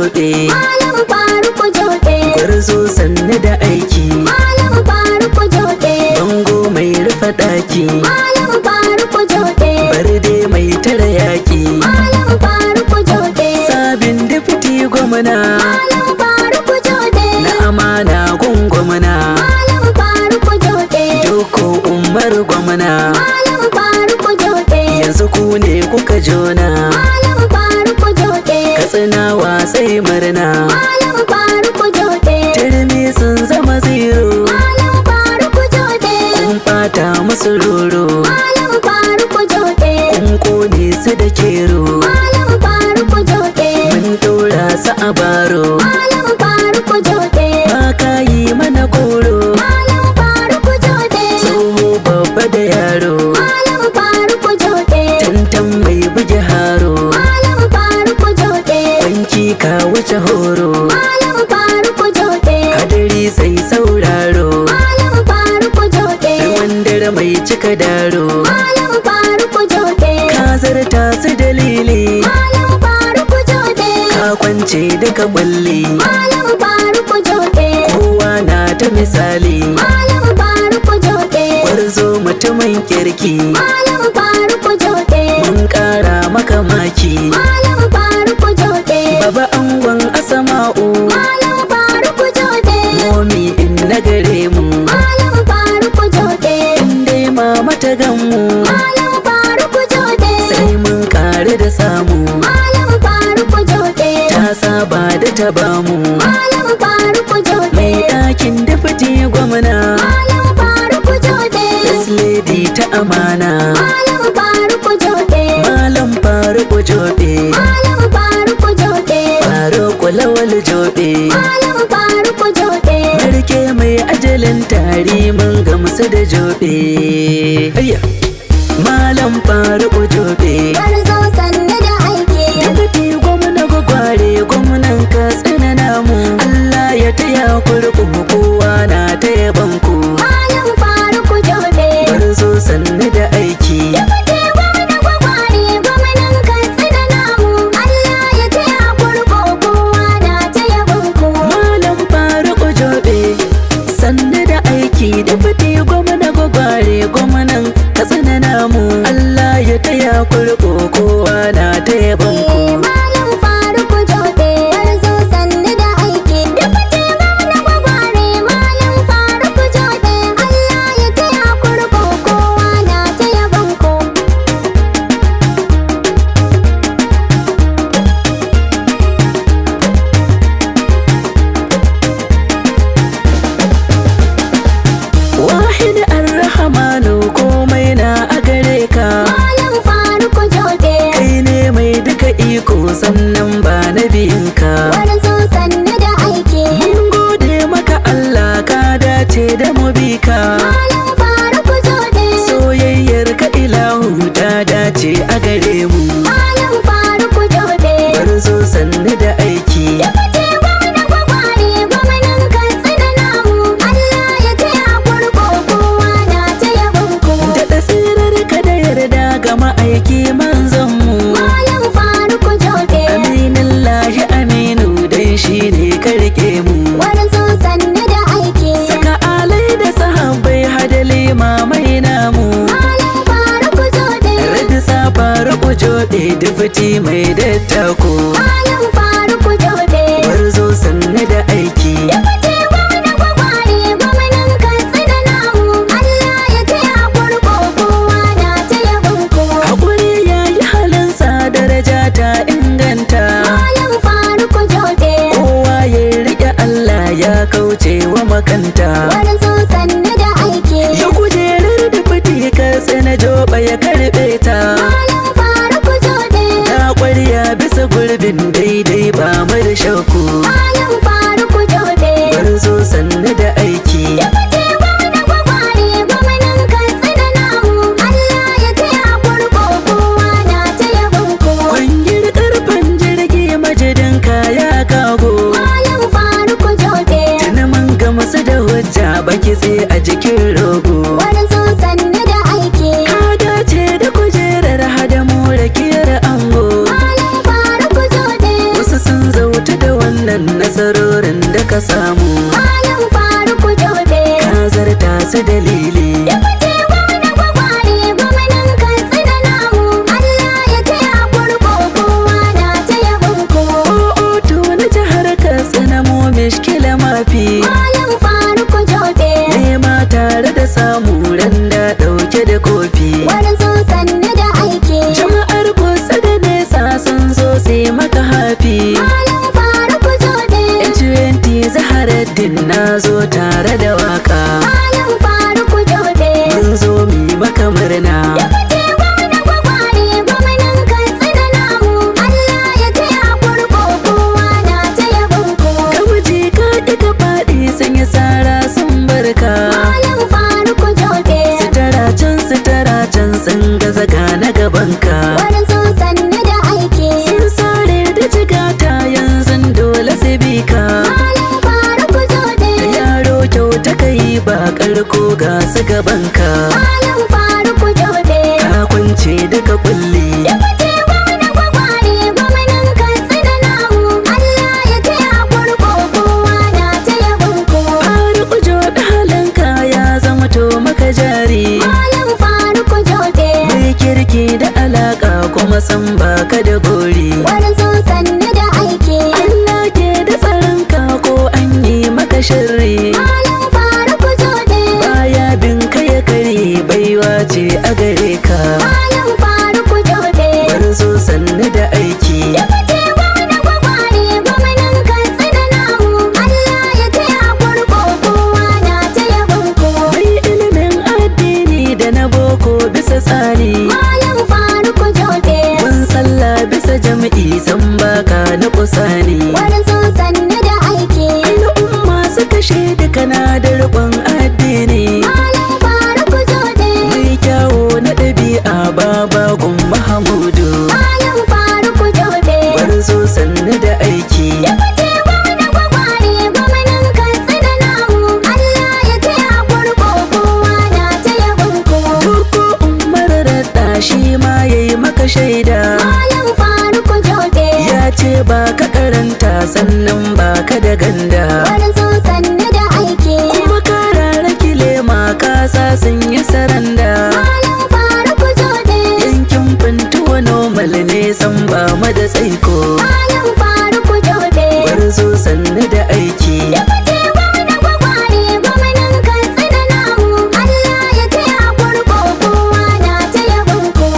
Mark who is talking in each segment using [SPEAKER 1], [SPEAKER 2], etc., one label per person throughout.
[SPEAKER 1] jobe.
[SPEAKER 2] Malam Faruku Jobe.
[SPEAKER 1] Gwarzo sannu da aiki.
[SPEAKER 2] Malam Faruku Jobe.
[SPEAKER 1] Bango mai rufe ɗaki.
[SPEAKER 2] Malam Faruku Jobe.
[SPEAKER 1] Barde mai tare yaƙi.
[SPEAKER 2] Malam Faruku Jobe.
[SPEAKER 1] Sabin difiti gwamna.
[SPEAKER 2] Malam Faruku Jobe.
[SPEAKER 1] Na amana gun gwamna.
[SPEAKER 2] Malam Faruku Jobe.
[SPEAKER 1] Doko Umar gwamna.
[SPEAKER 2] Malam Faruku Jobe.
[SPEAKER 1] Yanzu ku ne kuka jona.
[SPEAKER 2] Malam Faruku Jobe.
[SPEAKER 1] Katsinawa sai murna.
[SPEAKER 2] Malam Faruku Jobe.
[SPEAKER 1] Turmi sun zama zero.
[SPEAKER 2] Malam Faruku Jobe.
[SPEAKER 1] Kun ɓata musu roro.
[SPEAKER 2] Malam Faruku Jobe.
[SPEAKER 1] Kun kone su da kero.
[SPEAKER 2] Malam Faruku Jobe.
[SPEAKER 1] Mun ɗora su a baro.
[SPEAKER 2] Malam Faruku Jobe.
[SPEAKER 1] Ba ka yi mana goro.
[SPEAKER 2] Malam Faruku Jobe.
[SPEAKER 1] Tsoho babba da yaro.
[SPEAKER 2] Malam Faruku Jobe.
[SPEAKER 1] Tantan mai buge haro.
[SPEAKER 2] Malam Faruku Jobe.
[SPEAKER 1] Wanki ka wuce horo.
[SPEAKER 2] Malam Faruku Jobe.
[SPEAKER 1] Hadari sai sauraro.
[SPEAKER 2] Malam Faruku Jobe.
[SPEAKER 1] Ruwan dare mai cika daro.
[SPEAKER 2] Malam Faruku Jobe.
[SPEAKER 1] Ka zarta su dalili.
[SPEAKER 2] Malam Faruku Jobe.
[SPEAKER 1] Ka kwance duka kwalli.
[SPEAKER 2] Malam Faruku Jobe.
[SPEAKER 1] Kowa na ta misali.
[SPEAKER 2] Malam Faruku Jobe.
[SPEAKER 1] Gwarzo mutumin kirki.
[SPEAKER 2] Malam Faruku Jobe.
[SPEAKER 1] Mun ƙara maka maki.
[SPEAKER 2] Malam Faruku Jobe.
[SPEAKER 1] Baba angon Asama'u.
[SPEAKER 2] Malam Faruku Jobe.
[SPEAKER 1] Momi in na gare mu.
[SPEAKER 2] Malam Faruku Jobe.
[SPEAKER 1] In dai mama ta gan mu.
[SPEAKER 2] Malam Faruku Jobe.
[SPEAKER 1] Sai mun ƙare da samu.
[SPEAKER 2] Malam Faruku Jobe.
[SPEAKER 1] Ta saba da ta bamu.
[SPEAKER 2] Malam Faruku Jobe.
[SPEAKER 1] Mai ɗakin dafiti gwamna.
[SPEAKER 2] Malam Faruku Jobe.
[SPEAKER 1] First lady ta amana.
[SPEAKER 2] Malam Faruku Jobe.
[SPEAKER 1] Malam Faruku Jobe.
[SPEAKER 2] Malam Faruku Jobe.
[SPEAKER 1] Faruku Lawal Jobe.
[SPEAKER 2] Malam Faruku Jobe.
[SPEAKER 1] Marke mai ajalin tari mun gamsu da Jobe. Hayya! Malam Faruku Jobe.
[SPEAKER 2] Gwarzo sannu da aiki.
[SPEAKER 1] Dafiti gwamna gwagware gwamnan Katsina namu. Allah ya taya ku riƙo kowa na ta yaban ku.
[SPEAKER 2] Malam Faruku Jobe.
[SPEAKER 1] Gwarzo sannu da aiki.
[SPEAKER 2] Dafiti gwamna gwagware gwamnan Katsina namu. Allah ya taya ku riƙo kowa na ta yabon ku.
[SPEAKER 1] Malam Faruku Jobe sannu da aiki. Dafiti gwamna gwagware gwamnan Katsina namu. Allah ya taya ku riƙo kowa na ta yaban ku.
[SPEAKER 2] Malam Faruku Jobe. Gwarzo sannu da aiki. Dafiti gwamna gwagware Malam Faruku Jobe. Allah ya taya ku riƙo kowa na ta yabon ku.
[SPEAKER 1] Wahid Ar-Rahmanu komai na a gare ka.
[SPEAKER 2] Malam Faruku Jobe.
[SPEAKER 1] Kai ne mai duka iko sannan ba na biyinka.
[SPEAKER 2] Gwarzo sannu da aiki.
[SPEAKER 1] Mun gode maka Allah ka dace da mu bi ka.
[SPEAKER 2] Malam Faruku Jobe.
[SPEAKER 1] Soyayyar ka ilahu ta dace a gare mu.
[SPEAKER 2] Malam Faruku Jobe.
[SPEAKER 1] Gwarzo sannu da aiki.
[SPEAKER 2] Dafiti gwamna gwagware gwamnan Katsina namu. Allah ya taya ku riƙo kowa na ta yabon ku.
[SPEAKER 1] Daɗa tsirar ka da yarda ga ma'aiki manzon mu.
[SPEAKER 2] Malam Faruku Jobe.
[SPEAKER 1] Aminillahi aminu dai shi ne ka riƙe mu.
[SPEAKER 2] Gwarzo sannu da aiki.
[SPEAKER 1] Saka alai da sahabbai hadali mamai namu.
[SPEAKER 2] Malam Faruku Jobe.
[SPEAKER 1] Radisa Faruku Jobe dafiti mai dattako.
[SPEAKER 2] Malam Faruku Jobe.
[SPEAKER 1] Gwarzo sannu da aiki.
[SPEAKER 2] Dafiti gwamna gwagware gwamnan Katsina namu. Allah ya taya ku riƙo kowa na ta yabon ku.
[SPEAKER 1] Haƙuri ya yi halinsa daraja ta inganta.
[SPEAKER 2] Malam Faruku Jobe.
[SPEAKER 1] Kowa ya riƙe Allah ya kauce wa makanta.
[SPEAKER 2] Gwarzo sannu da aiki.
[SPEAKER 1] Ya kujerar dafiti Katsina Jobe ya karɓe ta.
[SPEAKER 2] Malam Faruku Jobe.
[SPEAKER 1] Ta ƙwarya bisa gurbin daidai ba mu da shakku.
[SPEAKER 2] Malam Faruku Jobe.
[SPEAKER 1] Gwarzo sannu da aiki.
[SPEAKER 2] Dafiti gwamna gwagware gwamnan Katsina namu. Allah ya taya ku riƙo kowa na ta yabon ku.
[SPEAKER 1] Kwangir ƙarfen jirgi majidin kaya kago.
[SPEAKER 2] Malam Faruku Jobe.
[SPEAKER 1] Tuni mun gamsu da hujja baki tsaye a jikin rogo.
[SPEAKER 2] Gwarzo sannu da aiki.
[SPEAKER 1] Ka dace da kujerar hadamu rakiyar ango.
[SPEAKER 2] Malam Faruku Jobe.
[SPEAKER 1] Wasu sun zautu da ka samu
[SPEAKER 2] Malam Faruku Jobe
[SPEAKER 1] ka zarta su dalili
[SPEAKER 2] Dubute gwamna gwagware gwamnan Katsina namu Allah ya taya kurko kowa na ta yabon ku
[SPEAKER 1] o'oto na jihar Katsina mu mishkila mafi
[SPEAKER 2] Malam Faruku Jobe
[SPEAKER 1] nema tare da samu randa dauke da kofi
[SPEAKER 2] wani zo sannu da aiki
[SPEAKER 1] jama'ar kusa da nesa sun zo sai maka hafi
[SPEAKER 2] Malam Faruku Jobe
[SPEAKER 1] H20 Zaharaddin na zo tare da waka
[SPEAKER 2] Malam Faruku Jobe
[SPEAKER 1] mun zo mi maka murna
[SPEAKER 2] Dubute gwamna gwagware gwamnan Katsina namu Allah ya taya kurko kowa na ta yabon ku
[SPEAKER 1] ka wuce ka ƙi ka faɗi sanya sara sun barka
[SPEAKER 2] Malam Faruku Jobe
[SPEAKER 1] sutura can sun gaza na gabanka
[SPEAKER 2] wani zo sannu da aiki
[SPEAKER 1] sun sare da jigata yanzu dole su bi ka
[SPEAKER 2] Malam Faruku Jobe
[SPEAKER 1] da yaro kyauta ka yi ba karko ga su gabanka
[SPEAKER 2] Malam Faruku Jobe
[SPEAKER 1] ka kwance daga kulli
[SPEAKER 2] Dubute gwamna gwagware gwamnan Katsina namu Allah ya taya kurko kowa na ta yabon ku
[SPEAKER 1] har ujo da halinka ya zama to maka jari
[SPEAKER 2] Malam Faruku Jobe
[SPEAKER 1] mai kirki da alaka kuma san baka da gori
[SPEAKER 2] wani zo sannu da aiki
[SPEAKER 1] Allah ke da tsaronka ko an yi maka shirri
[SPEAKER 2] Malam Faruku Jobe
[SPEAKER 1] baya bin ka ya kare baiwa ce a gare ka
[SPEAKER 2] Malam Faruku Jobe
[SPEAKER 1] bar zo sannu da aiki
[SPEAKER 2] Dubute gwamna gwagware gwamnan Katsina namu Allah ya taya kurko kowa na ta yabon ku
[SPEAKER 1] mai ilimin addini da na boko bisa tsari
[SPEAKER 2] Malam Faruku Jobe
[SPEAKER 1] mun sallah bisa jam'i san baka na kusani
[SPEAKER 2] wani zo sannu da aiki
[SPEAKER 1] al'umma suka shaida kana da riƙon addini
[SPEAKER 2] Malam Faruku Jobe
[SPEAKER 1] mai kyawo na ɗabi'a babagun Mahamudu
[SPEAKER 2] Malam Faruku Jobe
[SPEAKER 1] bar zo sannu da aiki
[SPEAKER 2] Dubute gwamna gwagware gwamnan Katsina namu Allah ya taya kurko kowa na ta yabon ku
[SPEAKER 1] Duk umar raɗa shi ma yayi maka shaida
[SPEAKER 2] Malam Faruku Jobe
[SPEAKER 1] ya ce ba ka karanta sannan ba ka da ganda
[SPEAKER 2] wani zo sannu da aiki
[SPEAKER 1] kuma ka rarraki lema ka sa sun yi saranda
[SPEAKER 2] Malam Faruku Jobe
[SPEAKER 1] yankin fintuwa normal ne san ba mu da tsaiko
[SPEAKER 2] Malam Faruku Jobe
[SPEAKER 1] bar zo sannu da aiki
[SPEAKER 2] Dubute gwamna gwagware gwamnan Katsina namu Allah ya taya kurko kowa na ta yabon ku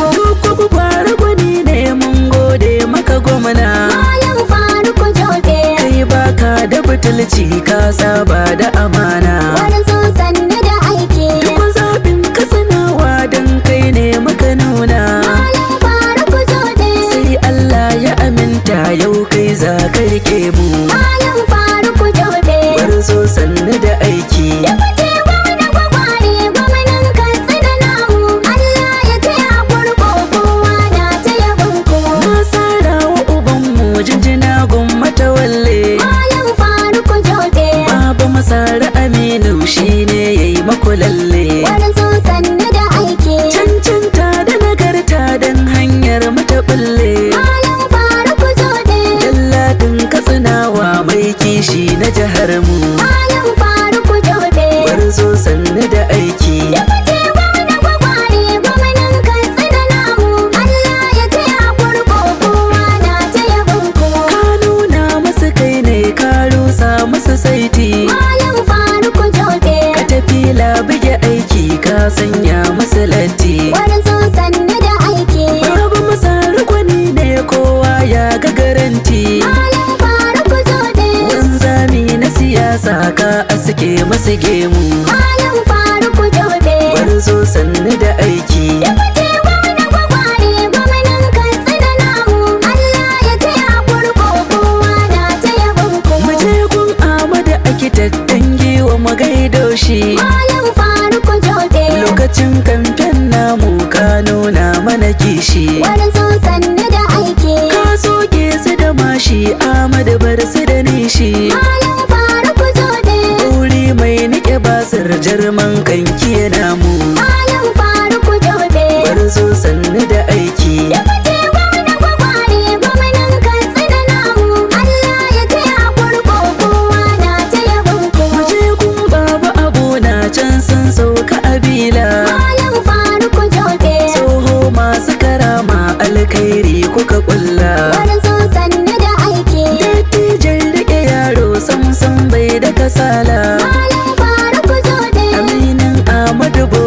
[SPEAKER 1] duk gwara gwani ne mun gode maka gwamna
[SPEAKER 2] Malam Faruku Jobe
[SPEAKER 1] kai baka da butulci ka saba da amana
[SPEAKER 2] wani zo sannu da aiki
[SPEAKER 1] duk zaɓin ka sanawa don kai ne muka nuna
[SPEAKER 2] Malam Faruku Jobe
[SPEAKER 1] sai Allah ya aminta yau kai za ka rike mu
[SPEAKER 2] Malam Faruku Jobe
[SPEAKER 1] bar zo sannu da aiki
[SPEAKER 2] Dubute gwamna gwagware gwamnan Katsina namu Allah ya taya kurko kowa na ta yabon ku
[SPEAKER 1] na tsara wa ubanmu jinjina gun matawalle
[SPEAKER 2] Malam Faruku Jobe
[SPEAKER 1] baba masara aminu shine yayi maku lalle
[SPEAKER 2] wani zo sannu da aiki
[SPEAKER 1] cancanta da nagarta don hanyar mata bulle
[SPEAKER 2] Malam Faruku Jobe
[SPEAKER 1] dallatin katsinawa mai kishi na jihar mu
[SPEAKER 2] Malam Faruku Jobe
[SPEAKER 1] bar zo sannu da aiki
[SPEAKER 2] Dubute gwamna gwagware gwamnan Katsina namu Allah ya taya kurko kowa na ta yabon ku
[SPEAKER 1] ka nuna musu kai ne ka rusa musu saiti
[SPEAKER 2] Malam Faruku Jobe
[SPEAKER 1] ka tafi labige aiki ka sanya musu latti
[SPEAKER 2] wani zo sannu da aiki
[SPEAKER 1] babu masar gwani ne kowa ya ga garanti
[SPEAKER 2] Malam Faruku Jobe
[SPEAKER 1] wanzami na siyasa ka aske masu gemu
[SPEAKER 2] Malam Faruku Jobe
[SPEAKER 1] bar zo sannu da aiki
[SPEAKER 2] Dubute gwamna gwagware gwamnan Katsina namu Allah ya taya kurko kowa na ta yabon ku
[SPEAKER 1] muje gun Ahmadu akitattan giwa magaido shi
[SPEAKER 2] Malam Faruku Jobe
[SPEAKER 1] lokacin kamfen namu ka nuna mana kishi
[SPEAKER 2] wani zo sannu da aiki
[SPEAKER 1] ka soke su da mashi Ahmadu bar su da nishi
[SPEAKER 2] Malam Faruku Jobe
[SPEAKER 1] Bauri mai nike basir jarman kanki yana mu
[SPEAKER 2] Malam Faruku Jobe
[SPEAKER 1] bar zo sannu da aiki
[SPEAKER 2] Dubute gwamna gwagware gwamnan Katsina namu Allah ya taya kurko kowa na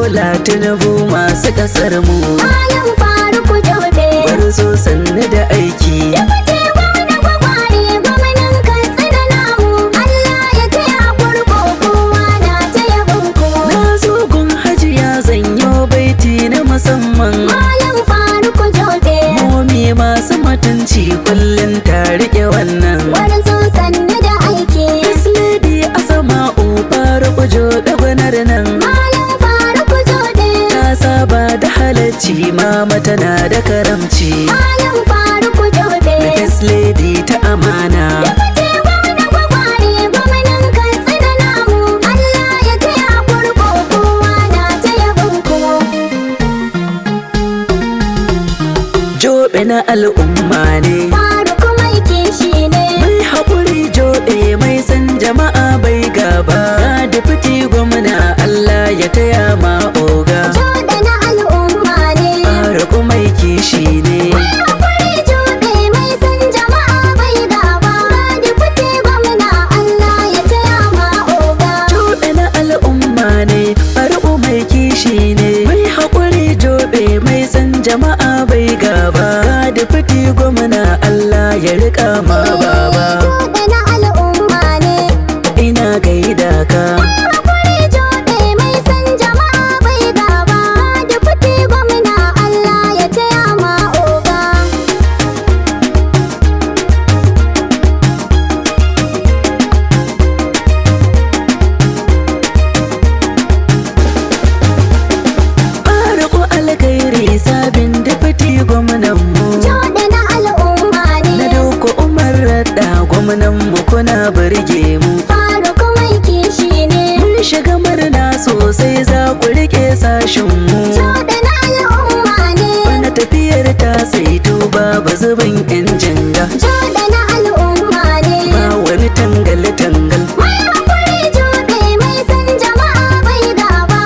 [SPEAKER 1] Bola Tinubu masu kasar mu.
[SPEAKER 2] Malam Faruku Jobe.
[SPEAKER 1] Gwarzo sannu da aiki.
[SPEAKER 2] Dubute gwamna gwagware gwamnan Katsina namu. Allah ya taya kurko kowa na ta yabon ku.
[SPEAKER 1] Na zo gun hajiya zanyo baiti na musamman.
[SPEAKER 2] Malam Faruku Jobe.
[SPEAKER 1] Momi masu mutunci kullum ta riƙe wannan.
[SPEAKER 2] Gwarzo sannu da aiki.
[SPEAKER 1] This lady Asama'u Faruku Jobe gwanar nan.
[SPEAKER 2] Malam Faruku Jobe.
[SPEAKER 1] Ta saba da halacci mama tana da karamci.
[SPEAKER 2] Malam Faruku Jobe.
[SPEAKER 1] This lady ta amana.
[SPEAKER 2] Dubute gwamna gwagware gwamnan Katsina namu. Allah ya taya kurko kowa na ta yabon ku.
[SPEAKER 1] Jobe na al'umma ne.
[SPEAKER 2] Faruku mai kishi ne.
[SPEAKER 1] Mai haƙuri Jobe mai san jama'a bai gaba. Na dufiti gwamna Allah ya taya ma oga.
[SPEAKER 2] Jobe na al'umma ne.
[SPEAKER 1] Faruku mai kishi ne.
[SPEAKER 2] Mai hakuri Jobe mai san jama'a bai gaba. Dubute gwamna Allah ya taya ma oga.
[SPEAKER 1] Jobe na al'umma ne. Faruku mai kishi ne. Mai haƙuri Jobe mai san jama'a bai gaba. Na dufiti gwamna Allah ya riƙa ma baba.
[SPEAKER 2] Jobe na al'umma ne.
[SPEAKER 1] Ina gaida ka.
[SPEAKER 2] Mai hakuri Jobe mai san jama'a bai gaba. Dubute gwamna Allah ya taya ma oga.
[SPEAKER 1] Faruku alkhairi sabin dufiti gwamnan mu.
[SPEAKER 2] Jobe na al'umma
[SPEAKER 1] Na
[SPEAKER 2] ne.
[SPEAKER 1] dauko Umar Radda gwamnan mu kuna burge mu.
[SPEAKER 2] Faruku mai kishi ne.
[SPEAKER 1] Mun shiga murna sosai za ku rike sashin mu.
[SPEAKER 2] Jobe na al'umma ne.
[SPEAKER 1] Wani tafiyar ta saito babu zubin yan janga.
[SPEAKER 2] Jobe na al'umma ne.
[SPEAKER 1] Ba wani tangal-tangal.
[SPEAKER 2] Mai hakuri Jobe mai san jama'a bai gaba.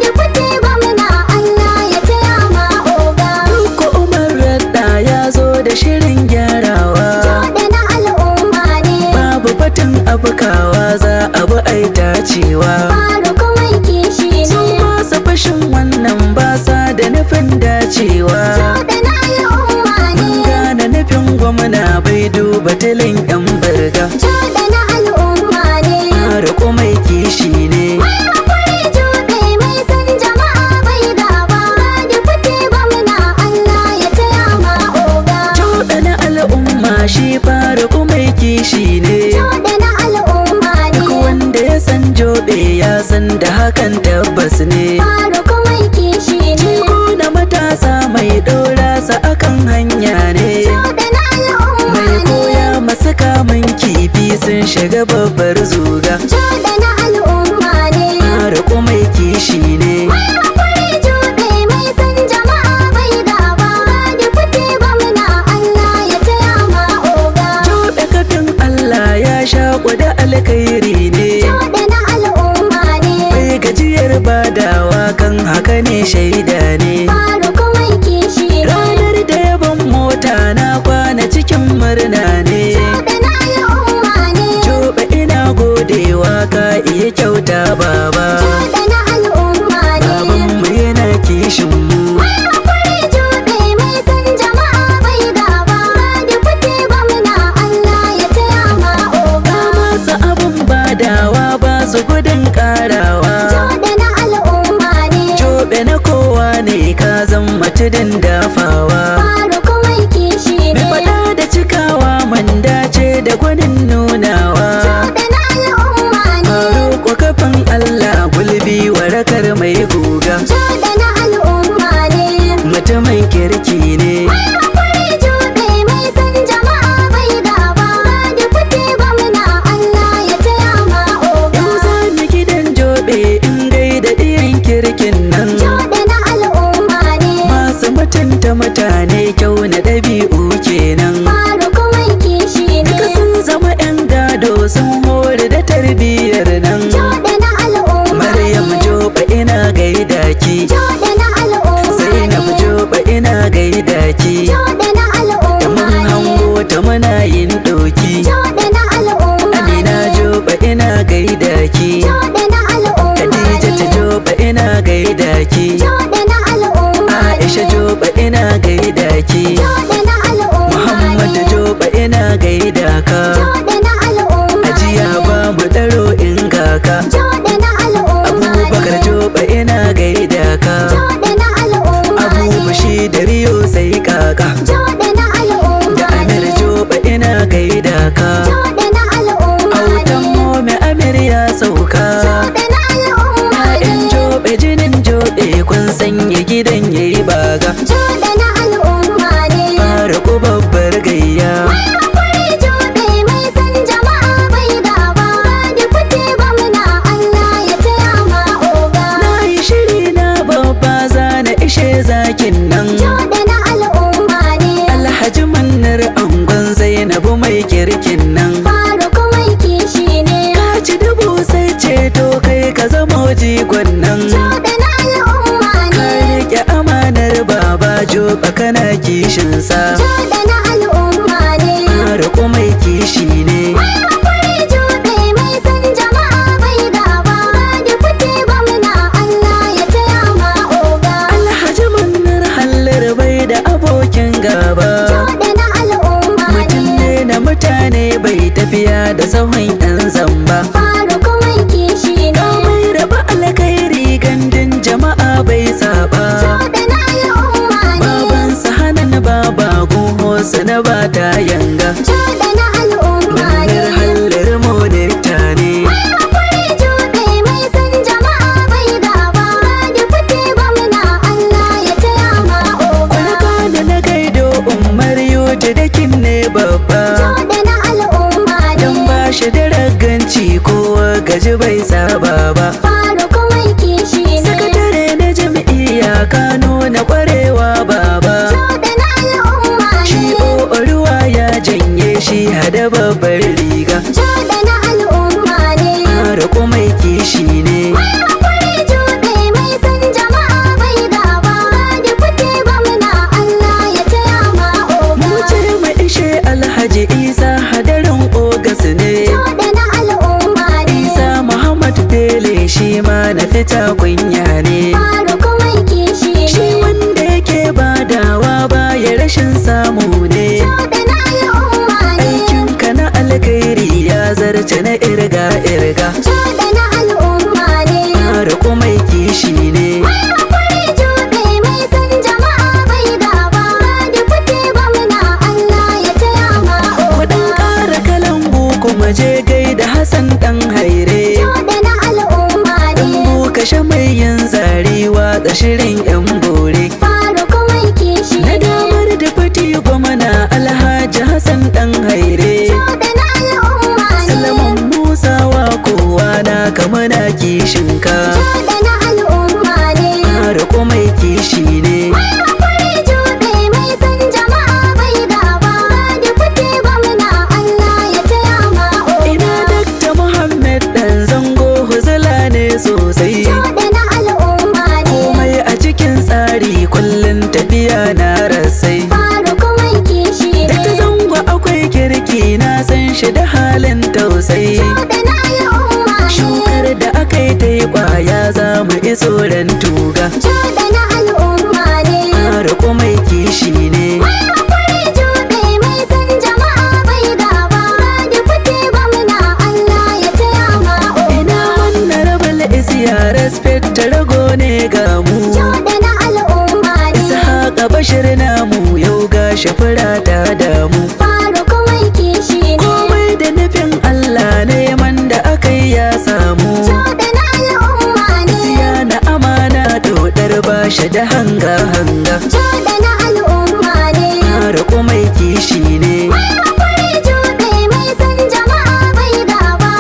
[SPEAKER 2] Dubute gwamna Allah ya taya ma oga.
[SPEAKER 1] Dauko Umar Radda ya zo da shirin gyarawa.
[SPEAKER 2] Jobe na al'umma ne.
[SPEAKER 1] Babu batun abukawa za a bi ai dacewa.
[SPEAKER 2] Faruku mai kishi
[SPEAKER 1] Sun
[SPEAKER 2] ne.
[SPEAKER 1] masa fashin wannan basa da nufin dacewa.
[SPEAKER 2] Jobe na al'umma
[SPEAKER 1] Mun
[SPEAKER 2] ne.
[SPEAKER 1] gane nufin gwamna bai duba tilin yan barga.
[SPEAKER 2] Jobe na al'umma ne.
[SPEAKER 1] Faruku mai kishi ne.
[SPEAKER 2] Mai hakuri Jobe mai san jama'a bai gaba. Dubute gwamna Allah ya taya ma oga.
[SPEAKER 1] Jobe na al'umma shi Faruku mai kishi ne.
[SPEAKER 2] Jobe na al'umma
[SPEAKER 1] Duk
[SPEAKER 2] ne.
[SPEAKER 1] wanda ya san Jobe ya san da hakan tabbas ne.
[SPEAKER 2] Faruku mai kishi ne.
[SPEAKER 1] Ko na matasa mai ɗora sa akan hanya ne.
[SPEAKER 2] Jobe na al'umma
[SPEAKER 1] Mai
[SPEAKER 2] ne.
[SPEAKER 1] koya masu kamun kifi sun shiga babbar zuga.
[SPEAKER 2] Jobe na al'umma ne.
[SPEAKER 1] Faruku mai kishi ne.
[SPEAKER 2] Mai hakuri Jobe mai san jama'a bai gaba. Dubute gwamna Allah ya taya ma oga.
[SPEAKER 1] Jobe kafin Allah ya shaƙo da alkhairi ne.
[SPEAKER 2] Jobe na al'umma ne.
[SPEAKER 1] Bai gajiyar badawa kan haka ne shaida ne.
[SPEAKER 2] Faruku mai kishi ne.
[SPEAKER 1] Ranar da yabon mota na kwana cikin murna ne.
[SPEAKER 2] Jobe na al'umma ne.
[SPEAKER 1] Jobe ina godewa ka iya kyauta baba.
[SPEAKER 2] Jobe na al'umma ne.
[SPEAKER 1] Babanmu yana kishin mu.
[SPEAKER 2] Mai hakuri Jobe mai san jama'a bai gaba. Dubute gwamna Allah ya taya ma oga.
[SPEAKER 1] Ba masu abun badawa ba su gudun karawa.
[SPEAKER 2] Jobe na al'umma ne.
[SPEAKER 1] Jobe na kowa ne ka zama tudun dafawa.
[SPEAKER 2] Faruku mai kishi
[SPEAKER 1] Mai
[SPEAKER 2] ne.
[SPEAKER 1] faɗa da cikawa man dace da gwanin nunawa.
[SPEAKER 2] Jobe na al'umma ne.
[SPEAKER 1] Faruku kafin Allah gulbi warakar mai guga.
[SPEAKER 2] Jobe na al'umma ne.
[SPEAKER 1] Mutumin kirki ne.
[SPEAKER 2] Mai hakuri Jobe mai san jama'a bai gaba. Dubute gwamna Allah ya taya ma oga.
[SPEAKER 1] Yau za mu gidan Jobe in gaida ɗiyan kirkin nan.
[SPEAKER 2] Jobe na al'umma ne.
[SPEAKER 1] Masu mutunta mutane kyau na ɗabi'u kenan.
[SPEAKER 2] Faruku mai kishi ne.
[SPEAKER 1] Duka sun zama 'yan gado sun hori da tarbiyyar nan.
[SPEAKER 2] Jobe na al'umma ne.
[SPEAKER 1] Maryam Jobe ina gaida ki. kun sanya gidan yayi baga.
[SPEAKER 2] Joɗe na al'umma ne.
[SPEAKER 1] Faruku babbar gayya.
[SPEAKER 2] Mai hakuri joɗe mai san jama'a bai gaba. Da fite gwamna Allah ya taya ma oga.
[SPEAKER 1] Na yi shiri na babba zana ishe zakin nan.
[SPEAKER 2] Joɗe na al'umma ne.
[SPEAKER 1] Alhaji Mannar angon Zainabu mai kirkin nan.
[SPEAKER 2] Faruku mai kishi ne.
[SPEAKER 1] Ka ci dubu sai ceto kai ka zamo jigon nan.
[SPEAKER 2] Joɗe na al'umma
[SPEAKER 1] Ka
[SPEAKER 2] ne.
[SPEAKER 1] riƙe amanar baba Joba kana kishinsa.
[SPEAKER 2] Joɗe na al'umma ne.
[SPEAKER 1] Faruku mai kishi ne.
[SPEAKER 2] Mai hakuri joɗe mai san jama'a bai gaba. Da fite gwamna Allah ya taya ma oga.
[SPEAKER 1] Alhaji Mannar hallar bai da abokin gaba.
[SPEAKER 2] Joɗe na al'umma
[SPEAKER 1] Mutum
[SPEAKER 2] ne.
[SPEAKER 1] ne na mutane bai tafiya da sahun 'yan zamba.
[SPEAKER 2] Faruku mai kishi ne.
[SPEAKER 1] Mai raba alkhairi gandun jama'a bai saba.
[SPEAKER 2] Joɗe na al'umma ne.
[SPEAKER 1] Babansa Hanan baba guho na ba ta yanga.
[SPEAKER 2] Joɗe na al'umma ne.
[SPEAKER 1] Mannar hallar monita ne.
[SPEAKER 2] Mai hakuri joɗe mai san jama'a bai gaba. Da fite gwamna Allah ya taya ma oga.
[SPEAKER 1] Kwana da na gaido Umar Yuta dakin ne babba.
[SPEAKER 2] Joɗe na al'umma
[SPEAKER 1] Dan
[SPEAKER 2] ne.
[SPEAKER 1] ba shi da raganci kowa gaji bai saba ba.
[SPEAKER 2] Faruku mai kishi ne.
[SPEAKER 1] Sakatare na jam'iyya ka nuna kwarewa baba.
[SPEAKER 2] Joɗe na al'umma
[SPEAKER 1] Shi
[SPEAKER 2] ne.
[SPEAKER 1] ruwa ya janye shi hada babbar riga.
[SPEAKER 2] Joɗe na al'umma ne.
[SPEAKER 1] Faruku mai kishi ne.
[SPEAKER 2] Mai hakuri joɗe mai san jama'a bai gaba. Da fite gwamna Allah ya taya ma oga.
[SPEAKER 1] Mu ce mu ishe Alhaji Isa hadarin Ogas ne.
[SPEAKER 2] Joɗe na al'umma ne.
[SPEAKER 1] Isa Muhammad Pele shi ma na fita kunya ne.
[SPEAKER 2] Faruku mai kishi
[SPEAKER 1] Shi
[SPEAKER 2] ne.
[SPEAKER 1] wanda yake badawa baya rashin samu ne.
[SPEAKER 2] Joɗe na al'umma ne.
[SPEAKER 1] Aikinka na alkhairi ya zarce na irga.
[SPEAKER 2] Joɗe na al'umma ne.
[SPEAKER 1] Faruku mai kishi ne.
[SPEAKER 2] Mai hakuri joɗe mai san jama'a bai gaba. Da fite gwamna Allah ya taya ma
[SPEAKER 1] Kuɗin
[SPEAKER 2] oga.
[SPEAKER 1] ƙara kalangu kuma je gaida Hassan ɗan haire.
[SPEAKER 2] Joɗe na al'umma ne.
[SPEAKER 1] Ɗan kashe mai yin zarewa da shirin 'yan bore.
[SPEAKER 2] Faruku mai kishi
[SPEAKER 1] Na
[SPEAKER 2] ne.
[SPEAKER 1] damar da fati gwamna Alhaji Hassan ɗan haire.
[SPEAKER 2] Joɗe na al'umma ne.
[SPEAKER 1] Salaman Musa wa kowa na kama na kishinka.
[SPEAKER 2] Joɗe na al'umma ne.
[SPEAKER 1] Faruku mai kishi ne.
[SPEAKER 2] Mai hakuri joɗe mai san jama'a bai gaba. Da fite gwamna Allah ya taya ma
[SPEAKER 1] Ina
[SPEAKER 2] oga.
[SPEAKER 1] Dakta Muhammad ɗan zango huzula ne sosai.
[SPEAKER 2] Joɗe na al'umma ne.
[SPEAKER 1] Komai a cikin tsari kullum tafiya na rasai.
[SPEAKER 2] Faruku mai kishi
[SPEAKER 1] Da ta
[SPEAKER 2] ne.
[SPEAKER 1] zango akwai kirki na san shi da halin tausayi.
[SPEAKER 2] Joɗe na al'umma ne.
[SPEAKER 1] Shukar da aka yi ta yi kwaya za mu iso ran tuga.
[SPEAKER 2] Joɗe na al'umma ne.
[SPEAKER 1] Faruku mai kishi ne.
[SPEAKER 2] Mai hakuri joɗe mai san jama'a bai gaba. Da fite gwamna Allah ya taya ma
[SPEAKER 1] Ina
[SPEAKER 2] oga.
[SPEAKER 1] wannan rabal isiya respect rago ne ga mu.
[SPEAKER 2] Joɗe na al'umma ne.
[SPEAKER 1] Ishaqa Bashir namu yau ga shafura ta damu.
[SPEAKER 2] Faruku mai kishi ne.
[SPEAKER 1] Komai da nufin Allah neman da aka yi ya samu.
[SPEAKER 2] Joɗe na al'umma ne.
[SPEAKER 1] Siya na amana dodar bashi da hanga.
[SPEAKER 2] Joɗe na al'umma ne.
[SPEAKER 1] Faruku mai kishi ne.
[SPEAKER 2] Mai hakuri joɗe mai san jama'a bai gaba.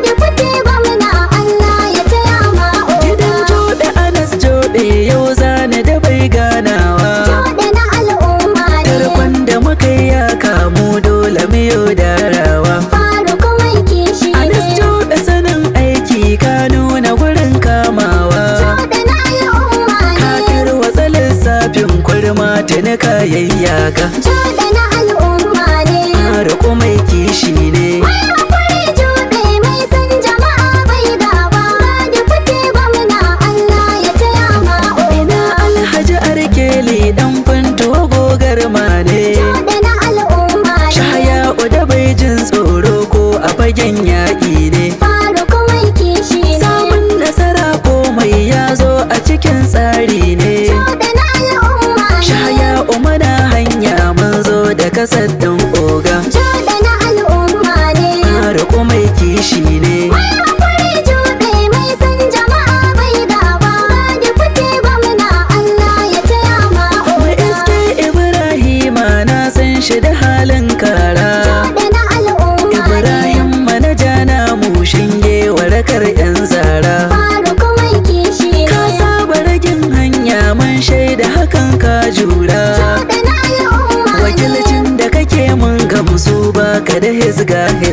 [SPEAKER 2] Da fite gwamna Allah ya taya ma
[SPEAKER 1] Gidan
[SPEAKER 2] oga.
[SPEAKER 1] joɗe Anas joɗe yau zane da bai ganawa.
[SPEAKER 2] Joɗe na al'umma ne.
[SPEAKER 1] Tarkon da muka yi ya kamu dole mu yau darawa.
[SPEAKER 2] Faruku mai kishi
[SPEAKER 1] Anas
[SPEAKER 2] ne.
[SPEAKER 1] joɗe sanin aiki ka nuna gurin kamawa.
[SPEAKER 2] Joɗe na al'umma
[SPEAKER 1] Ka
[SPEAKER 2] ne.
[SPEAKER 1] tarwatsa lissafin kurma tuni ka yayyaka.
[SPEAKER 2] Joɗe na al'umma ne.
[SPEAKER 1] Faruku mai kishi ne.
[SPEAKER 2] Mai hakuri joɗe mai san jama'a bai gaba. Da fite gwamna Allah ya taya ma
[SPEAKER 1] Ina
[SPEAKER 2] oga.
[SPEAKER 1] Alhaji Arkeli dan funtuwa gogar mane.
[SPEAKER 2] Joɗe na al'umma ne.
[SPEAKER 1] Shahaya da bai jin tsoro ko a fagen yaƙi ne.
[SPEAKER 2] Faruku mai kishi ne.
[SPEAKER 1] Samun nasara komai ya zo a cikin tsari ne.
[SPEAKER 2] Joɗe na al'umma ne.
[SPEAKER 1] Shahaya mana hanya mun zo da kasar ɗin oga.
[SPEAKER 2] Joɗe na al'umma ne.
[SPEAKER 1] Faruku mai kishi ne.
[SPEAKER 2] Mai hakuri joɗe mai san jama'a bai gaba. Da fite gwamna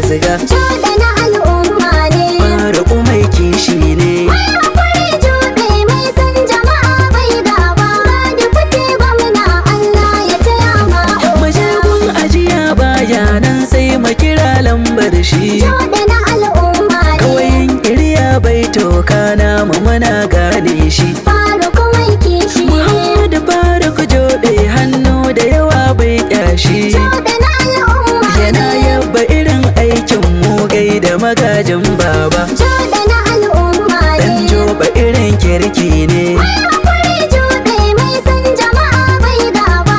[SPEAKER 1] siga.
[SPEAKER 2] Joɗe na al'umma ne.
[SPEAKER 1] Faruku mai kishi ne.
[SPEAKER 2] Mai hakuri joɗe mai san jama'a bai gaba. Da fite gwamna Allah ya taya ma oga.
[SPEAKER 1] Majagun ajiya bayanan sai mu kira lambar shi.
[SPEAKER 2] Joɗe na al'umma ne.
[SPEAKER 1] Kawayin iriya bai toka namu muna gane shi.
[SPEAKER 2] Faruku mai kishi ne.
[SPEAKER 1] Muhammadu Faruku joɗe hannu da yawa bai kyashi.
[SPEAKER 2] Joɗe na al'umma ne.
[SPEAKER 1] Yana yabba irin aikin mu gaida magajin baba.
[SPEAKER 2] Joɗe na al'umma ne.
[SPEAKER 1] Dan joba irin kirki ne.
[SPEAKER 2] Mai hakuri joɗe mai san jama'a bai gaba.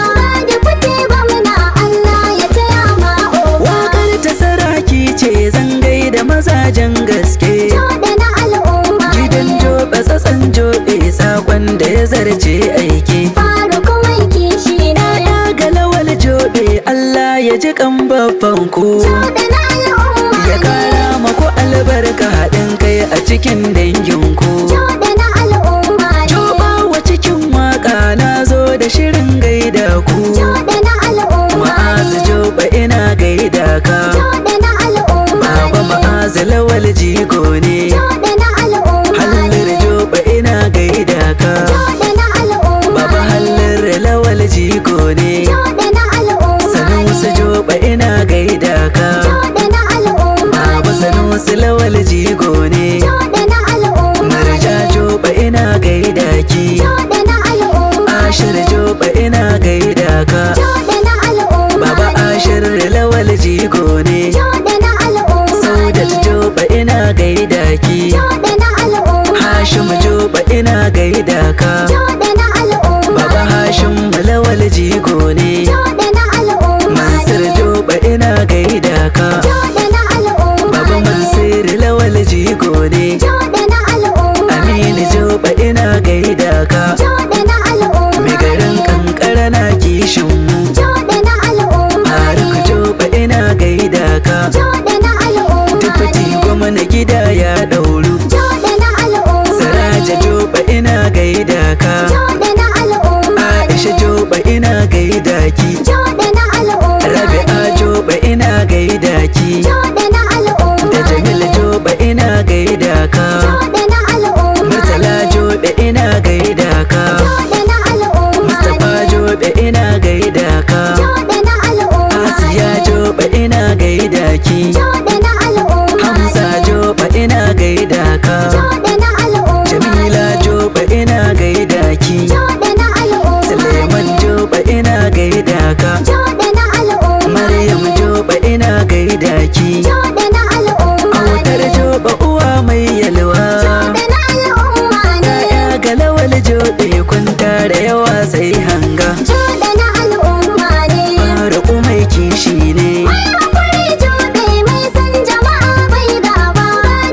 [SPEAKER 2] Da fite gwamna Allah ya taya ma oga.
[SPEAKER 1] Waƙar ta saraki ce zan gaida mazajen gaske.
[SPEAKER 2] Joɗe na al'umma ne.
[SPEAKER 1] Gidan joba tsatsan joɓe sakon da ya zarce aiki.
[SPEAKER 2] Faruku mai kishi ne.
[SPEAKER 1] Ya ga lawal joɓe Allah ya ji kan babban ku.
[SPEAKER 2] Joɗe na al'umma
[SPEAKER 1] Ya
[SPEAKER 2] ne.
[SPEAKER 1] kara maku albarka haɗin kai a cikin danginku.
[SPEAKER 2] Joɗe na al'umma ne.
[SPEAKER 1] Joba wa cikin waƙa na zo da shirin gaida ku.
[SPEAKER 2] Joɗe na al'umma
[SPEAKER 1] Ma'azu
[SPEAKER 2] ne.
[SPEAKER 1] joba ina gaida ka.
[SPEAKER 2] Joɗe na al'umma
[SPEAKER 1] Baba
[SPEAKER 2] ne.
[SPEAKER 1] ma'azu lawal jigo ne.
[SPEAKER 2] Joɗe na al'umma
[SPEAKER 1] Hallir
[SPEAKER 2] ne.
[SPEAKER 1] joba ina gaida ka.
[SPEAKER 2] Joɗe na al'umma
[SPEAKER 1] Baba
[SPEAKER 2] ne.
[SPEAKER 1] hallir lawal jigo ne.
[SPEAKER 2] Joɗe na al'umma
[SPEAKER 1] Sanusi
[SPEAKER 2] ne.
[SPEAKER 1] joba ina gaida ka.
[SPEAKER 2] Joɗe na al'umma
[SPEAKER 1] Baba
[SPEAKER 2] ne.
[SPEAKER 1] Sanusi lawal jigo ne.
[SPEAKER 2] Joɗe na al'umma
[SPEAKER 1] Marja
[SPEAKER 2] ne.
[SPEAKER 1] joba ina gaida ki.
[SPEAKER 2] Joɗe na al'umma
[SPEAKER 1] Ashir
[SPEAKER 2] ne.
[SPEAKER 1] joba ina gaida ka.
[SPEAKER 2] Joɗe na al'umma
[SPEAKER 1] Baba
[SPEAKER 2] ne.
[SPEAKER 1] Ashir lawal jigo ne.
[SPEAKER 2] Joɗe na al'umma
[SPEAKER 1] Saudat
[SPEAKER 2] ne.
[SPEAKER 1] joba ina gaida ki.
[SPEAKER 2] Joɗe na al'umma
[SPEAKER 1] Hashim
[SPEAKER 2] ne.
[SPEAKER 1] joba ina gaida ka.
[SPEAKER 2] Joɗe na al'umma
[SPEAKER 1] Baba
[SPEAKER 2] ne.
[SPEAKER 1] Hashim lawal jigo ne.
[SPEAKER 2] Joɗe na al'umma
[SPEAKER 1] Mansur
[SPEAKER 2] ne.
[SPEAKER 1] joba ina gaida ka.
[SPEAKER 2] Joɗe na al'umma
[SPEAKER 1] Baba
[SPEAKER 2] ne.
[SPEAKER 1] Mansur lawal jigo ne.
[SPEAKER 2] Joɗe na al'umma
[SPEAKER 1] Aminu
[SPEAKER 2] ne.
[SPEAKER 1] joba ina gaida ka.
[SPEAKER 2] Joɗe na al'umma
[SPEAKER 1] Mai garin
[SPEAKER 2] ne.
[SPEAKER 1] kankara na kishin mu.
[SPEAKER 2] Joɗe na al'umma
[SPEAKER 1] Faruk
[SPEAKER 2] ne.
[SPEAKER 1] joba ina gaida ka.
[SPEAKER 2] Joɗe na al'umma
[SPEAKER 1] Dufati
[SPEAKER 2] ne.
[SPEAKER 1] gwamna gida ya ɗauru.
[SPEAKER 2] Joɗe na al'umma
[SPEAKER 1] Saraja
[SPEAKER 2] ne.
[SPEAKER 1] joba ina gaida ka.
[SPEAKER 2] Joɗe na al'umma
[SPEAKER 1] Aisha
[SPEAKER 2] ne.
[SPEAKER 1] joba ina gaida ki.
[SPEAKER 2] Joɗe na al'umma
[SPEAKER 1] Rabi'a
[SPEAKER 2] ne.
[SPEAKER 1] joba ina gaida ki.
[SPEAKER 2] Joɗe na al'umma
[SPEAKER 1] Da Jamil
[SPEAKER 2] ne.
[SPEAKER 1] joba ina gaida ka.
[SPEAKER 2] Joɗe na al'umma
[SPEAKER 1] Murtala
[SPEAKER 2] ne.
[SPEAKER 1] jobe ina gaida ka.
[SPEAKER 2] Joɗe na al'umma
[SPEAKER 1] Mustapha
[SPEAKER 2] ne.
[SPEAKER 1] jobe ina gaida ka.
[SPEAKER 2] Joɗe na al'umma
[SPEAKER 1] Asiya
[SPEAKER 2] ne.
[SPEAKER 1] joba ina gaida ki.
[SPEAKER 2] Joɗe na al'umma
[SPEAKER 1] Hamza
[SPEAKER 2] ne.
[SPEAKER 1] joba ina gaida ka.
[SPEAKER 2] Joɗe na al'umma
[SPEAKER 1] Jamila
[SPEAKER 2] ne.
[SPEAKER 1] joba ina gaida ki.
[SPEAKER 2] Joɗe na al'umma
[SPEAKER 1] Suleiman
[SPEAKER 2] ne.
[SPEAKER 1] joba ina gaida ka.
[SPEAKER 2] Joɗe na al'umma
[SPEAKER 1] Maryam
[SPEAKER 2] ne.
[SPEAKER 1] joba ina gaida ki.
[SPEAKER 2] Joɗe na al'umma
[SPEAKER 1] Autar
[SPEAKER 2] ne.
[SPEAKER 1] joba uwa mai yalwa.
[SPEAKER 2] Joɗe na al'umma ne.
[SPEAKER 1] Ya ga lawal jobe kun tara yawa sai hanga.
[SPEAKER 2] Joɗe na al'umma ne.
[SPEAKER 1] Faruku mai kishi ne.
[SPEAKER 2] Mai hakuri joɗe mai san jama'a bai gaba.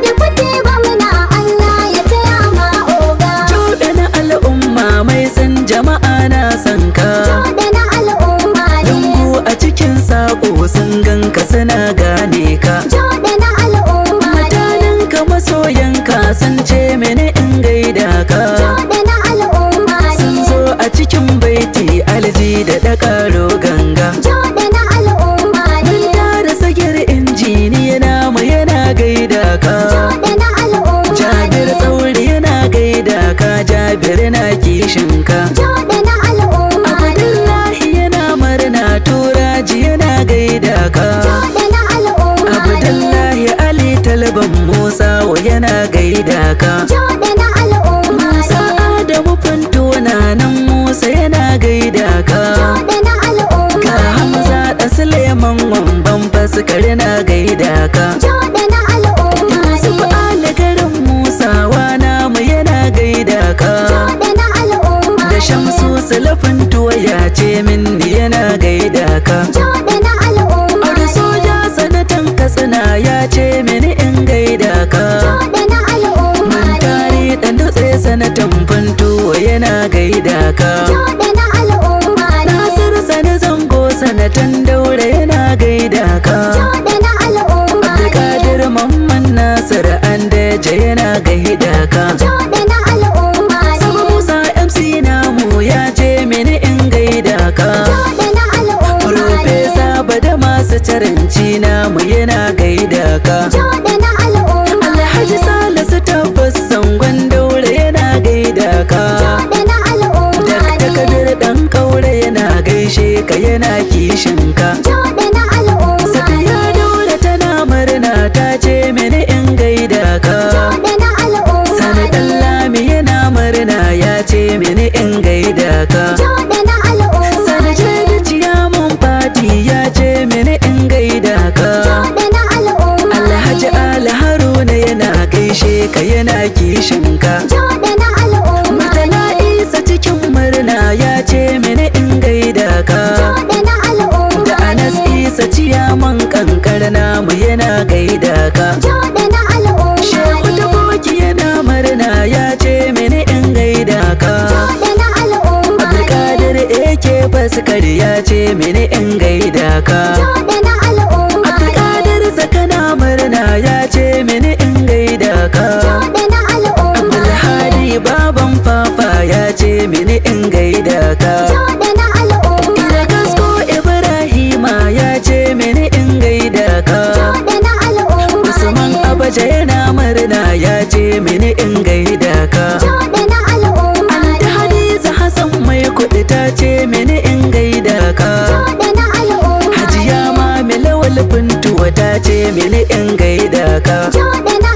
[SPEAKER 2] Da fite gwamna Allah ya taya ma oga.
[SPEAKER 1] Jobe na al'umma mai san jama'a na san ka.
[SPEAKER 2] Joɗe na al'umma ne.
[SPEAKER 1] Lungu a cikin saƙo sun ganka suna gane ka.
[SPEAKER 2] Joɗe na al'umma ne.
[SPEAKER 1] Mutanen ka masoyan ka sun ce mene in gaida ka.
[SPEAKER 2] Joɗe na al'umma
[SPEAKER 1] Sun
[SPEAKER 2] ne.
[SPEAKER 1] zo a cikin baiti alji da ɗakaro ganga.
[SPEAKER 2] Joɗe na al'umma
[SPEAKER 1] Mun
[SPEAKER 2] ne.
[SPEAKER 1] tara sagir injiniya namu yana gaida ka.
[SPEAKER 2] Joɗe na al'umma
[SPEAKER 1] Jabir
[SPEAKER 2] ne.
[SPEAKER 1] Tsauri yana gaida ka. Jabir na kishin ka.
[SPEAKER 2] Joɗe na al'umma ne.
[SPEAKER 1] Abdullahi yana murna Turaji yana gaida ka.
[SPEAKER 2] Joɗe na al'umma ne.
[SPEAKER 1] Abdullahi Ali Talban Musa yana gaida ka.
[SPEAKER 2] Joɗe na al'umma
[SPEAKER 1] Musa
[SPEAKER 2] ne.
[SPEAKER 1] Adamu Fantona nan Musa yana gaida ka.
[SPEAKER 2] Joɗe na al'umma
[SPEAKER 1] Ga
[SPEAKER 2] ne.
[SPEAKER 1] Hamza da Suleiman Wamban Faskar na gaida ka.
[SPEAKER 2] Joɗe na al'umma
[SPEAKER 1] Yusuf
[SPEAKER 2] ne.
[SPEAKER 1] Ali garin Musawa namu yana gaida ka.
[SPEAKER 2] Joɗe na al'umma
[SPEAKER 1] Da
[SPEAKER 2] ne.
[SPEAKER 1] Shamsu Sulafin tuwa ya ce min yana gaida ka.
[SPEAKER 2] Joɗe na al'umma
[SPEAKER 1] Audu
[SPEAKER 2] ne.
[SPEAKER 1] soja sanatan Katsina ya ce mini in gaida ka.
[SPEAKER 2] Joɗe na al'umma
[SPEAKER 1] Mun
[SPEAKER 2] ne.
[SPEAKER 1] tare dan dutse sanatan Funtuwa yana gaida ka.
[SPEAKER 2] Joɗe na al'umma ne.
[SPEAKER 1] Nasir Sani Zango sanatan Daura yana gaida ka.
[SPEAKER 2] Joɗe na al'umma ne.
[SPEAKER 1] Abdulkadir Mamman Nasir Andeje yana gaida ka.
[SPEAKER 2] Joɗe na al'umma ne.
[SPEAKER 1] Sabo Musa MC namu ya ce mini in gaida ka.
[SPEAKER 2] Joɗe na al'umma ne.
[SPEAKER 1] Profesa Bada masu caranci namu yana gaida kishinka.
[SPEAKER 2] Joɗe na al'umma
[SPEAKER 1] Safiya Daura tana murna ta ce mini in gaida ka.
[SPEAKER 2] Joɗe na al'umma
[SPEAKER 1] Sani Ɗanlami yana murna ya ce mini in gaida ka.
[SPEAKER 2] Joɗe na al'umma
[SPEAKER 1] Sani Jami Ciyaman Fati ya ce mini in gaida ka.
[SPEAKER 2] Joɗe na al'umma
[SPEAKER 1] Alhaji Ali Haruna yana gaishe ka yana kishinka.
[SPEAKER 2] Joɗe na al'umma
[SPEAKER 1] Murtala Isa cikin murna ya ce mini in gaida ka.
[SPEAKER 2] Joɗe na al'umma
[SPEAKER 1] Da Anas Isa Ciyaman Kankar namu yana gaida ka.
[SPEAKER 2] Joɗe na al'umma
[SPEAKER 1] Shehu Taboki yana murna ya ce mini in gaida ka.
[SPEAKER 2] Joɗe na al'umma
[SPEAKER 1] Abdulkadir AK Faskar ya ce mini in gaida ka.
[SPEAKER 2] Joɗe na al'umma
[SPEAKER 1] Abdulkadir Sakana murna ya ce mini in gaida ka.
[SPEAKER 2] Joɗe na al'umma
[SPEAKER 1] Abdulhadi Baban Fafa ya ce mini in gaida ka.
[SPEAKER 2] Joɗe na al'umma
[SPEAKER 1] Ila Gasko Ibrahima ya ce mini in gaida ka.
[SPEAKER 2] Joɗe na al'umma
[SPEAKER 1] Usman Abacha yana murna ya ce mini in gaida ka.
[SPEAKER 2] Joɗe na al'umma
[SPEAKER 1] Anta Hadiza Hassan mai kuɗi ta ce mini in gaida ka.
[SPEAKER 2] Joɗe na al'umma
[SPEAKER 1] Hajiya Mami Lawal Funtuwa ta ce mini in gaida ka.
[SPEAKER 2] Joɗe na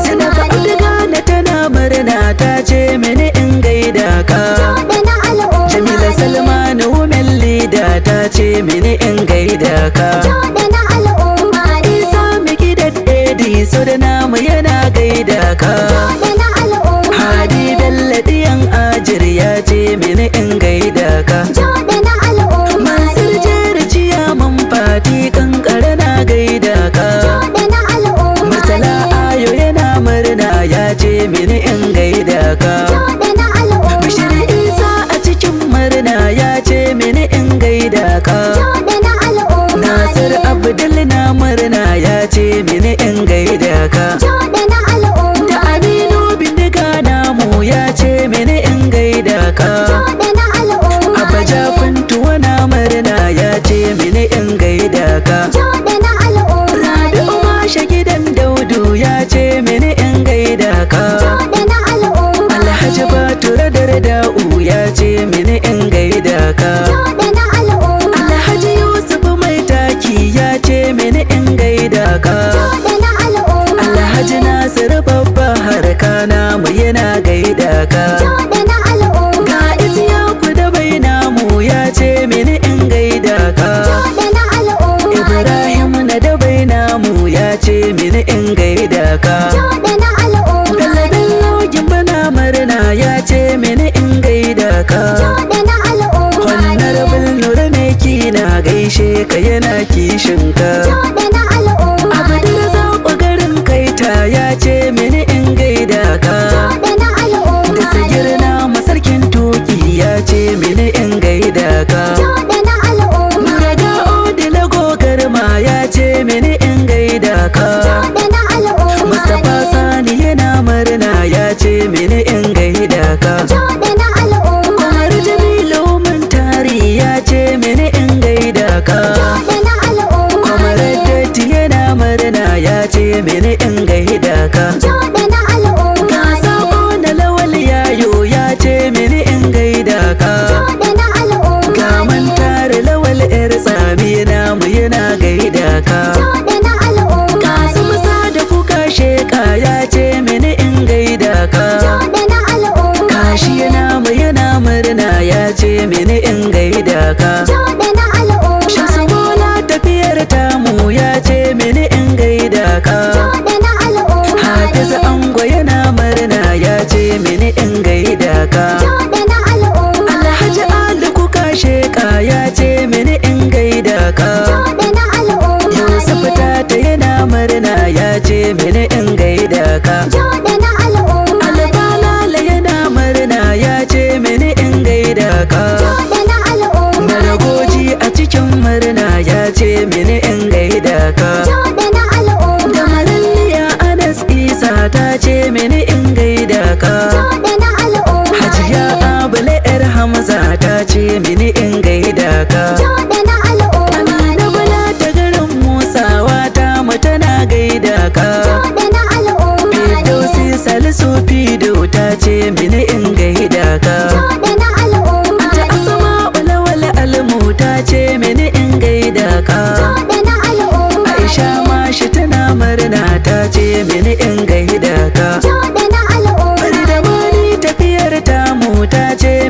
[SPEAKER 1] Sinafa
[SPEAKER 2] al'umma
[SPEAKER 1] Abdugana tana murna ta ce mini in gaida ka.
[SPEAKER 2] Joɗe na al'umma
[SPEAKER 1] Jamila Salmanu Women Leader ta ce mini in gaida ka.
[SPEAKER 2] Joɗe na al'umma
[SPEAKER 1] Isa Mikidad Edi da namu yana gaida ka.
[SPEAKER 2] Joɗe na al'umma
[SPEAKER 1] Hadi Bello Diyan Ajir ya ce mini in gaida ka.
[SPEAKER 2] Joɗe na al'umma
[SPEAKER 1] Mansur Jeri Ciyaman Fati Kankara na gaida ka.
[SPEAKER 2] Joɗe na al'umma
[SPEAKER 1] Murtala Ayo yana murna ya ce mini in gaida ka.
[SPEAKER 2] Joɗe na al'umma
[SPEAKER 1] Bashir Isa a cikin murna ya ce mini in gaida ka.
[SPEAKER 2] Joɗe na al'umma
[SPEAKER 1] Nasir Abdul na murna ya ce mini in gaida ka.
[SPEAKER 2] Joɗe na al'umma
[SPEAKER 1] Da Aminu Bindiga namu ya ce mini in gaida ka.
[SPEAKER 2] Joɗe na al'umma
[SPEAKER 1] Abaja Funtuwa na murna ya ce mini in gaida ka.
[SPEAKER 2] Joɗe na al'umma
[SPEAKER 1] Rabi'u Masha gidan Daudu ya ce mini in gaida ka.
[SPEAKER 2] Joɗe na al'umma
[SPEAKER 1] Alhaji Bature Darda'u ya ce mini in gaida ka.
[SPEAKER 2] Joɗe na al'umma
[SPEAKER 1] Alhaji Yusuf Mai Taki ya ce mini in gaida ka.
[SPEAKER 2] Joɗe na al'umma
[SPEAKER 1] Alhaji Nasiru Babba harka namu yana gaida ka.
[SPEAKER 2] Joɗe na al'umma
[SPEAKER 1] Ga Isiyaku da bai namu ya ce mini in gaida ka.
[SPEAKER 2] Joɗe na al'umma
[SPEAKER 1] Ibrahim na da bai namu ya ce mini in gaida ka.
[SPEAKER 2] Joɗe na al'umma
[SPEAKER 1] Bello Gimba na murna ya ce mini in gaida ka.
[SPEAKER 2] Joɗe na al'umma
[SPEAKER 1] Honorable Nura Meki na gaishe ka yana kishinka.
[SPEAKER 2] Joɗe na al'umma
[SPEAKER 1] Abdul Zaɓa garin Kaita ya ce mini in gaida ka.
[SPEAKER 2] Joɗe na al'umma
[SPEAKER 1] Da Sagir na masarkin Tuki ya ce mini in gaida ka.
[SPEAKER 2] Joɗe na al'umma
[SPEAKER 1] Muraga Odila Gogarma ya ce mini in gaida ka.
[SPEAKER 2] Joɗe na al'umma
[SPEAKER 1] Mustapha Sani yana murna ya ce mini in gaida ka.
[SPEAKER 2] Joɗe na al'umma
[SPEAKER 1] Kwamar Jamilu Muntari ya ce mini in gaida ka.
[SPEAKER 2] Joɗe na al'umma
[SPEAKER 1] Kwamar Datti yana murna ya ce mini in gaida ka.
[SPEAKER 2] Joɗe na al'umma
[SPEAKER 1] Ga sako na Lawal Yayo ya ce mini in gaida ka.
[SPEAKER 2] Joɗe na al'umma
[SPEAKER 1] Ga Mantari Lawal Yar Tsami namu yana gaida ka.
[SPEAKER 2] Joɗe na al'umma
[SPEAKER 1] Kasu Musa da kuka sheka ya ce mini in gaida ka.
[SPEAKER 2] Joɗe na al'umma
[SPEAKER 1] Kashi namu yana murna ya ce mini in gaida ka.
[SPEAKER 2] Joɗe na al'umma
[SPEAKER 1] Shamsu Bola tafiyar tamu ya ce mini in gaida ka.
[SPEAKER 2] Joɗe na al'umma
[SPEAKER 1] Hafiz Ango yana murna ya ce mini in gaida ka.
[SPEAKER 2] Joɗe na al'umma
[SPEAKER 1] Alhaji Ali kuka sheka ya ce mini in gaida ka.
[SPEAKER 2] Joɗe na al'umma
[SPEAKER 1] Yusuf Tata yana murna ya ce mini in gaida ka.
[SPEAKER 2] Joɗe na al'umma
[SPEAKER 1] Albalala yana murna ya ce mini in gaida ka.
[SPEAKER 2] Joɗe na al'umma
[SPEAKER 1] Maragoji a cikin murna ya ce mini in gaida ka.
[SPEAKER 2] Joɗe na al'umma
[SPEAKER 1] Da Maralliya Anas Isa ta ce mini in gaida ka.
[SPEAKER 2] Joɗe na al'umma
[SPEAKER 1] Hajiya Abule Yar Hamza ta ce mini in gaida ka.
[SPEAKER 2] Joɗe na al'umma
[SPEAKER 1] Amina Bala ta garin Musawa ta mu tana gaida ka.
[SPEAKER 2] Joɗe na al'umma
[SPEAKER 1] Firdausi Salisu Fido ta ce mini in gaida ka.
[SPEAKER 2] Joɗe na al'umma
[SPEAKER 1] Ta Asma'u Lawal Almu ta ce mini in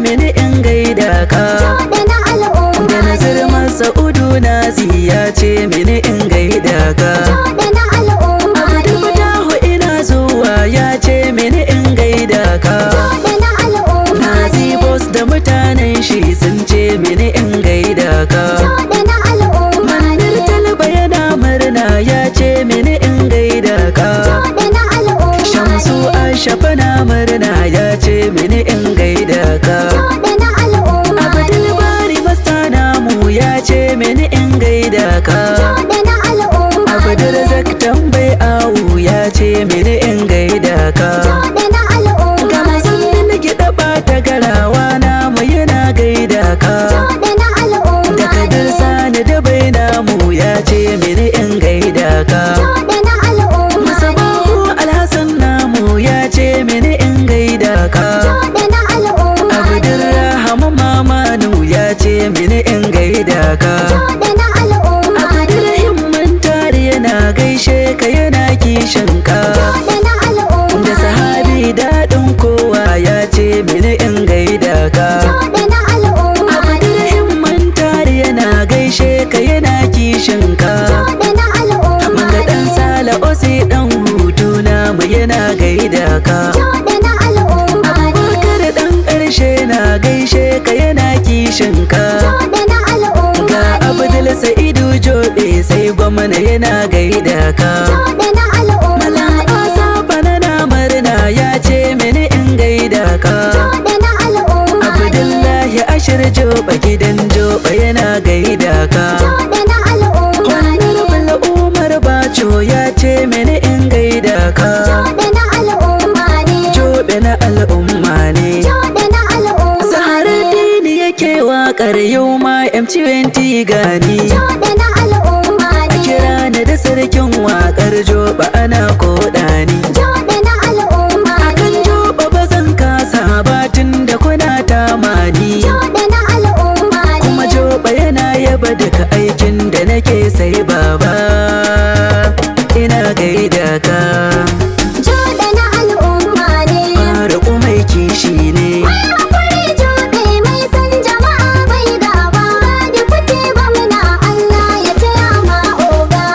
[SPEAKER 1] mini in gaida ka.
[SPEAKER 2] Joɗe na al'umma
[SPEAKER 1] Da Nazir Masa'udu Nazi ya ce mini in gaida ka.
[SPEAKER 2] Joɗe na al'umma
[SPEAKER 1] Abdul Fatahu ina zuwa ya ce mini in gaida ka.
[SPEAKER 2] Joɗe na al'umma
[SPEAKER 1] Nazi boss da mutanen shi sun ce mini in gaida ka.
[SPEAKER 2] Joɗe na al'umma
[SPEAKER 1] Manir Talba yana murna ya ce mini in gaida ka.
[SPEAKER 2] Joɗe na al'umma
[SPEAKER 1] Shamsu Ashafa na murna ya ce mini in gaida ka.
[SPEAKER 2] Joɗe na al'umma
[SPEAKER 1] Abdul Bari Masta namu ya ce mini in gaida ka.
[SPEAKER 2] Joɗe na al'umma
[SPEAKER 1] Abdul Zak tambayi awu ya ce mini in gaida ka.
[SPEAKER 2] Joɗe na al'umma
[SPEAKER 1] Ga mazan gida ɓata garawa namu yana gaida ka.
[SPEAKER 2] Joɗe na al'umma
[SPEAKER 1] Da Kabir Sani da bai namu ya ce mini in gaida ka.
[SPEAKER 2] Joɗe na al'umma
[SPEAKER 1] Musabahu Alhassan namu ya ce mini in gaida ka.
[SPEAKER 2] Joɗe na al'umma
[SPEAKER 1] Abdulrahman Mamanu ya ce mini in gaida ka.
[SPEAKER 2] Joɗe na al'umma
[SPEAKER 1] Abdulrahim Tari yana gaishe ka yana kishin ka.
[SPEAKER 2] Joɗe na al'umma
[SPEAKER 1] Da sahabi daɗin kowa ya ce mini in gaida ka.
[SPEAKER 2] Joɗe na al'umma
[SPEAKER 1] Abdulrahim Tari yana gaishe ka yana kishin ka.
[SPEAKER 2] Joɗe na al'umma
[SPEAKER 1] Manga ɗan Sala Osi ɗan hutu namu yana gaida ka.
[SPEAKER 2] Joɗe na al'umma
[SPEAKER 1] Abubakar ɗan ƙarshe na gaishe ka yana kishin ka.
[SPEAKER 2] Joɗe na al'umma
[SPEAKER 1] Ga Abdul Sa'idu Jobe sai gwamna yana gaida ka.
[SPEAKER 2] Joɗe na al'umma
[SPEAKER 1] Malam Asa Banana murna ya ce mini in gaida ka.
[SPEAKER 2] Joɗe na al'umma
[SPEAKER 1] Abdullahi Ashir Joba gidan Joba yana gaida ka.
[SPEAKER 2] Joɗe na al'umma
[SPEAKER 1] Honorable Umar Bacho ya ce mini in gaida ka.
[SPEAKER 2] Joɗe na al'umma
[SPEAKER 1] Jobe na al'umma ne.
[SPEAKER 2] Joɗe na al'umma
[SPEAKER 1] Zaharaddini yake waƙar yau ma M20 gani.
[SPEAKER 2] Joɗe na al'umma
[SPEAKER 1] A kira ni da sarkin waƙar Joba ana koɗa ni.
[SPEAKER 2] Joɗe na al'umma
[SPEAKER 1] Akan Joba ba zan kasa ba tun da kuna tamani.
[SPEAKER 2] Joɗe na al'umma
[SPEAKER 1] Kuma Joba yana yaba duka aikin da nake sai baba. Ina gaida ka.
[SPEAKER 2] Joɗe na al'umma
[SPEAKER 1] Faruku mai kishi ne.
[SPEAKER 2] Hakuri Joɗe mai san jama'a bai gaba da kuke gwamna Allah ya taya ma oga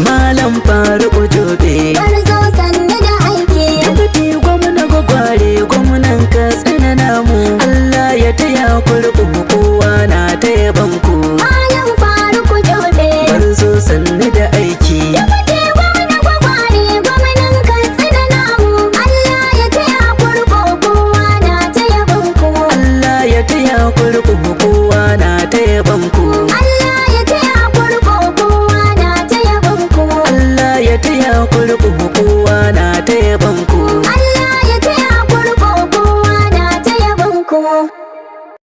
[SPEAKER 1] Malam Faruku Jobe.
[SPEAKER 2] Barzo sannu da aiki
[SPEAKER 1] Deputy gwamna gwagware gwamnan Katsina namu. Allah ya taya ku riƙo kowa na taya banku.
[SPEAKER 2] Malam Faruku Joɗe
[SPEAKER 1] Barzo sannu da aiki.
[SPEAKER 2] Kuke gwamna gwagware gwamnan Katsina namu Allah ya taya ku riƙo kowa na taya banku
[SPEAKER 1] Allah ya taya ku riƙo kowa na taya banku.
[SPEAKER 2] Allah ya taya ku riƙo kowa na taya banku
[SPEAKER 1] Allah ya taya ku riƙo kowa na taya banku.
[SPEAKER 2] Allah ya taya ku riƙo kowa na taya banku